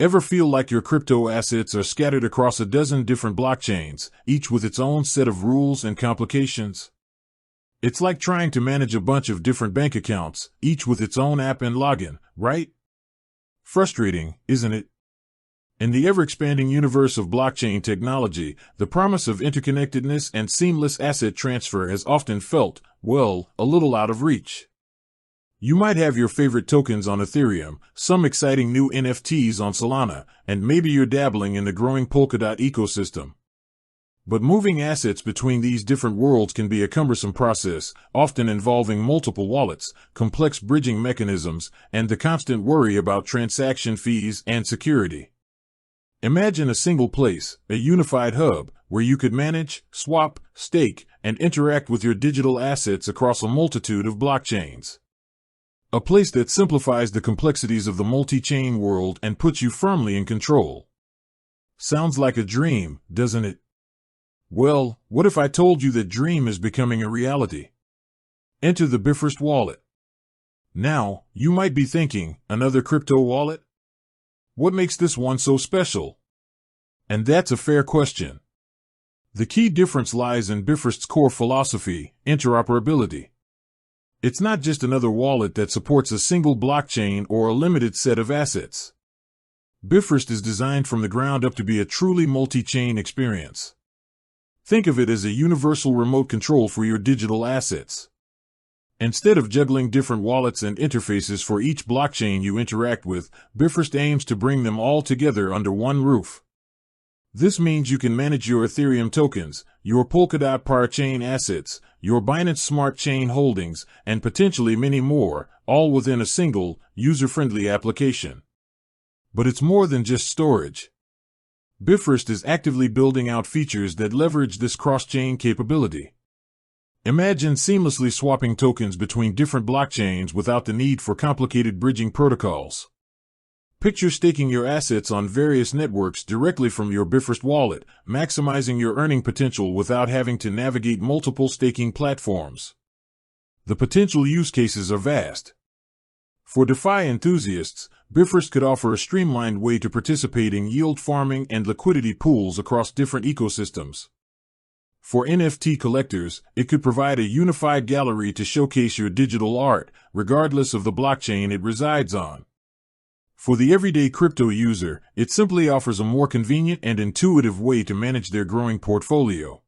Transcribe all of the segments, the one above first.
Ever feel like your crypto assets are scattered across a dozen different blockchains, each with its own set of rules and complications? It's like trying to manage a bunch of different bank accounts, each with its own app and login, right? Frustrating, isn't it? In the ever-expanding universe of blockchain technology, the promise of interconnectedness and seamless asset transfer has often felt, well, a little out of reach. You might have your favorite tokens on Ethereum, some exciting new NFTs on Solana, and maybe you're dabbling in the growing Polkadot ecosystem. But moving assets between these different worlds can be a cumbersome process, often involving multiple wallets, complex bridging mechanisms, and the constant worry about transaction fees and security. Imagine a single place, a unified hub, where you could manage, swap, stake, and interact with your digital assets across a multitude of blockchains. A place that simplifies the complexities of the multi-chain world and puts you firmly in control. Sounds like a dream, doesn't it? Well, what if I told you that dream is becoming a reality? Enter the Bifrost Wallet. Now, you might be thinking, another crypto wallet? What makes this one so special? And that's a fair question. The key difference lies in Bifrost's core philosophy, interoperability. It's not just another wallet that supports a single blockchain or a limited set of assets. Bifrost is designed from the ground up to be a truly multi-chain experience. Think of it as a universal remote control for your digital assets. Instead of juggling different wallets and interfaces for each blockchain you interact with, Bifrost aims to bring them all together under one roof. This means you can manage your Ethereum tokens, your Polkadot Parachain assets, your Binance Smart Chain holdings, and potentially many more, all within a single, user-friendly application. But it's more than just storage. Bifrost is actively building out features that leverage this cross-chain capability. Imagine seamlessly swapping tokens between different blockchains without the need for complicated bridging protocols. Picture staking your assets on various networks directly from your Bifrost wallet, maximizing your earning potential without having to navigate multiple staking platforms. The potential use cases are vast. For DeFi enthusiasts, Bifrost could offer a streamlined way to participate in yield farming and liquidity pools across different ecosystems. For NFT collectors, it could provide a unified gallery to showcase your digital art, regardless of the blockchain it resides on. For the everyday crypto user, it simply offers a more convenient and intuitive way to manage their growing portfolio.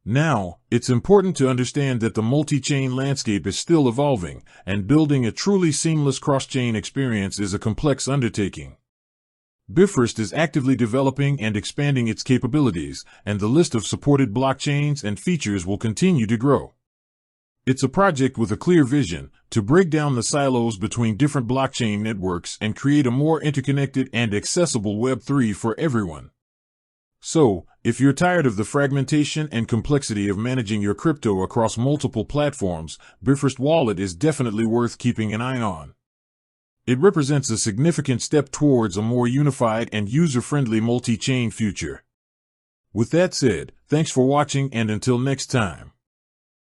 Now, it's important to understand that the multi-chain landscape is still evolving, and building a truly seamless cross-chain experience is a complex undertaking. Bifrost is actively developing and expanding its capabilities, and the list of supported blockchains and features will continue to grow. It's a project with a clear vision, to break down the silos between different blockchain networks and create a more interconnected and accessible Web3 for everyone. So, if you're tired of the fragmentation and complexity of managing your crypto across multiple platforms, Bifrost Wallet is definitely worth keeping an eye on. It represents a significant step towards a more unified and user-friendly multi-chain future. With that said, thanks for watching, and until next time.